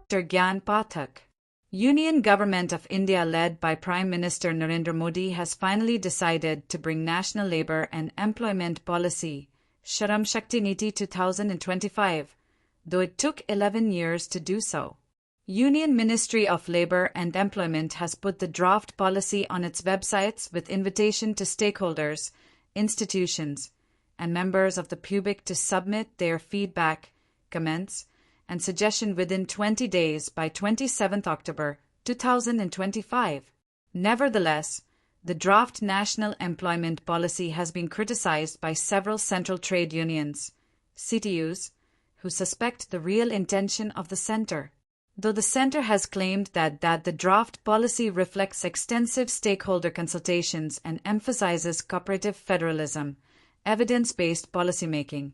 Dr. Gyan Pathak. Union Government of India led by Prime Minister Narendra Modi has finally decided to bring National Labour and Employment Policy, Shram Shakti Niti 2025, though it took 11 years to do so. Union Ministry of Labour and Employment has put the draft policy on its websites with invitation to stakeholders, institutions, and members of the public to submit their feedback, comments, and suggestion within 20 days by 27 October 2025. Nevertheless, the draft National Employment Policy has been criticized by several central trade unions, CTUs, who suspect the real intention of the centre. Though the centre has claimed that the draft policy reflects extensive stakeholder consultations and emphasizes cooperative federalism, evidence-based policymaking,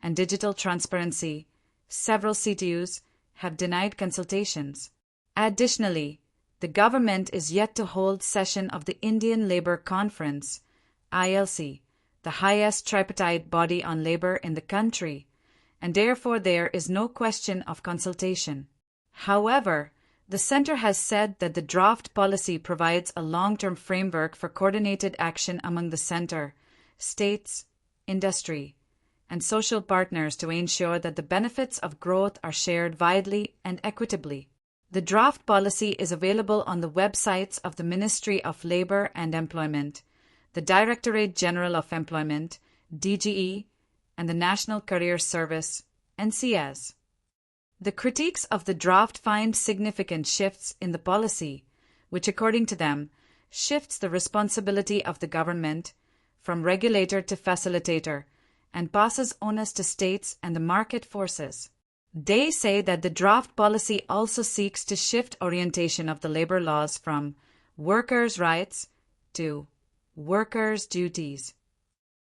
and digital transparency, several CTUs have denied consultations. Additionally, the government is yet to hold session of the Indian Labour Conference, ILC, the highest tripartite body on labour in the country, and therefore there is no question of consultation. However, the centre has said that the draft policy provides a long-term framework for coordinated action among the centre, states, industry, and social partners to ensure that the benefits of growth are shared widely and equitably. The draft policy is available on the websites of the Ministry of Labour and Employment, the Directorate General of Employment, DGE, and the National Career Service, NCS. The critiques of the draft find significant shifts in the policy, which according to them, shifts the responsibility of the government from regulator to facilitator, and passes onus to states and the market forces. They say that the draft policy also seeks to shift orientation of the labour laws from workers' rights to workers' duties.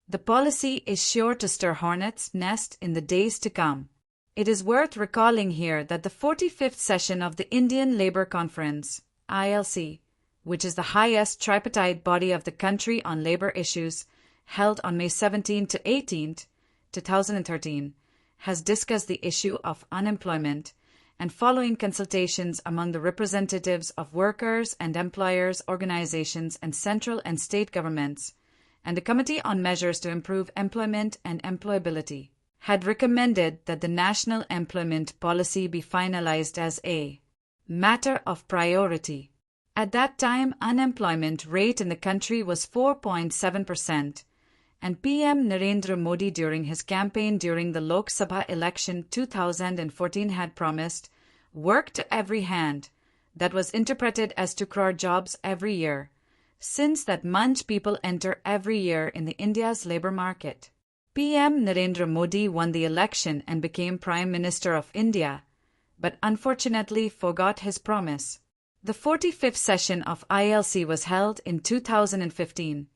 The policy is sure to stir hornets' nest in the days to come. It is worth recalling here that the 45th session of the Indian Labour Conference, ILC, which is the highest tripartite body of the country on labour issues, held on May 17 to 18, 2013, has discussed the issue of unemployment and following consultations among the representatives of workers and employers organizations and central and state governments, and the Committee on Measures to Improve Employment and Employability, had recommended that the National Employment Policy be finalized as a matter of priority. At that time, unemployment rate in the country was 4.7%, and PM Narendra Modi during his campaign during the Lok Sabha election 2014 had promised work to every hand, that was interpreted as 2 crore jobs every year, since that much people enter every year in the India's labour market. PM Narendra Modi won the election and became Prime Minister of India, but unfortunately forgot his promise. The 45th session of ILC was held in 2015,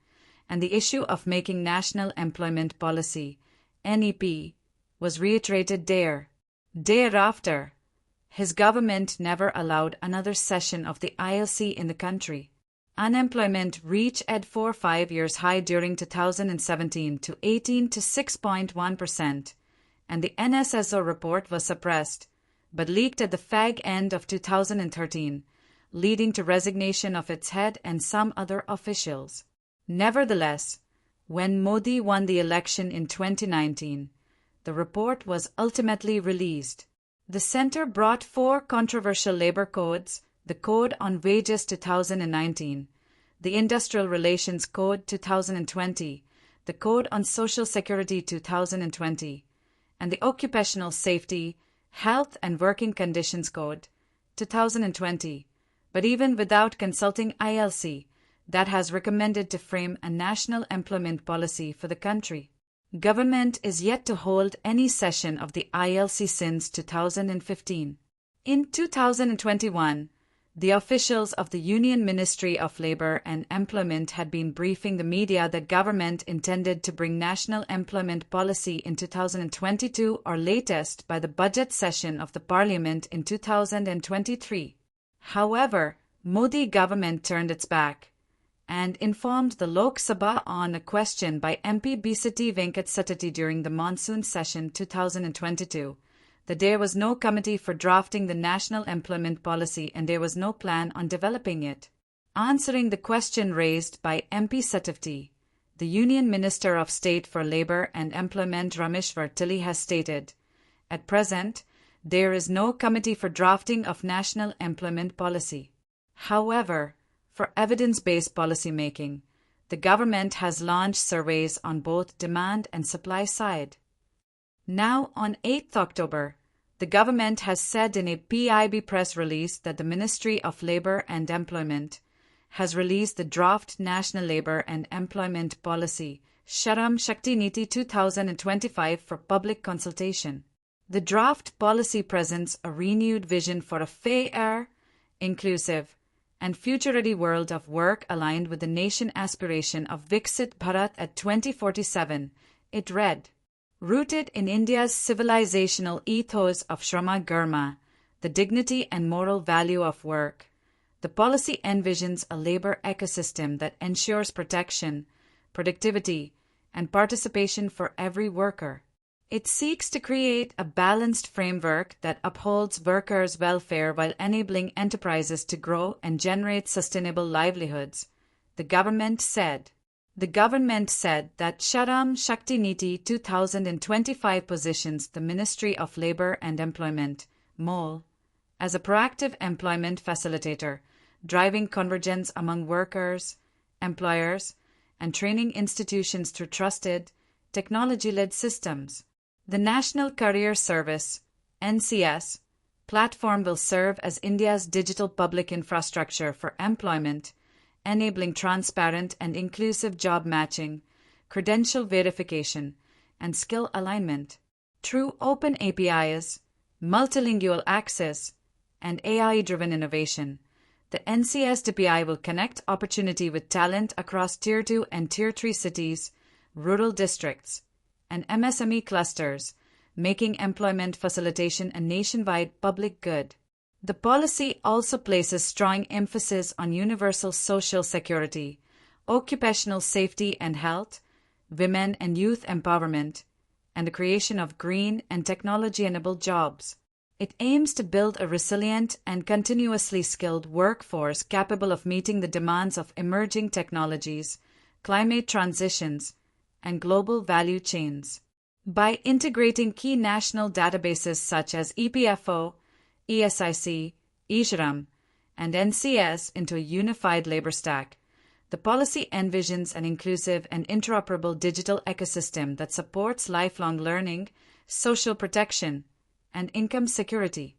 and the issue of making National Employment Policy, NEP, was reiterated there. Thereafter, his government never allowed another session of the ILC in the country. Unemployment reached a 4-5-year high during 2017 to 18 to 6.1%, and the NSSO report was suppressed, but leaked at the fag end of 2013, leading to resignation of its head and some other officials. Nevertheless, when Modi won the election in 2019, the report was ultimately released. The centre brought 4 controversial labour codes: the Code on Wages 2019, the Industrial Relations Code 2020, the Code on Social Security 2020, and the Occupational Safety, Health and Working Conditions Code 2020, but even without consulting ILC, that has recommended to frame a national employment policy for the country. Government is yet to hold any session of the ILC since 2015. In 2021, the officials of the Union Ministry of Labour and Employment had been briefing the media that government intended to bring national employment policy in 2022 or latest by the budget session of the Parliament in 2023. However, Modi government turned its back and informed the Lok Sabha on a question by MP BCT Venkat Satati during the monsoon session 2022 that there was no committee for drafting the national employment policy and there was no plan on developing it. Answering the question raised by MP Sativti, the Union Minister of State for Labour and Employment Rameshwar Tilly has stated, "At present, there is no committee for drafting of national employment policy. However, for evidence-based policymaking, the government has launched surveys on both demand and supply side." Now, on 8 October, the government has said in a PIB press release that the Ministry of Labour and Employment has released the draft National Labour and Employment Policy, Shram Shakti Niti 2025, for public consultation. The draft policy presents a renewed vision for a fair, inclusive, and future-ready world of work aligned with the nation aspiration of Viksit Bharat at 2047, it read. Rooted in India's civilizational ethos of Shrama Garma, the dignity and moral value of work, the policy envisions a labor ecosystem that ensures protection, productivity, and participation for every worker. It seeks to create a balanced framework that upholds workers' welfare while enabling enterprises to grow and generate sustainable livelihoods, the government said. The government said that Shram Shakti Niti 2025 positions the Ministry of Labour and Employment, MOL, as a proactive employment facilitator, driving convergence among workers, employers, and training institutions through trusted, technology-led systems. The National Career Service, NCS, platform will serve as India's digital public infrastructure for employment, enabling transparent and inclusive job matching, credential verification, and skill alignment. Through open APIs, multilingual access, and AI-driven innovation, the NCS DPI will connect opportunity with talent across Tier 2 and Tier 3 cities, rural districts, and MSME clusters, making employment facilitation a nationwide public good. The policy also places strong emphasis on universal social security, occupational safety and health, women and youth empowerment, and the creation of green and technology-enabled jobs. It aims to build a resilient and continuously skilled workforce capable of meeting the demands of emerging technologies, climate transitions, and global value chains. By integrating key national databases such as EPFO, ESIC, eShram, and NCS into a unified labor stack, the policy envisions an inclusive and interoperable digital ecosystem that supports lifelong learning, social protection, and income security.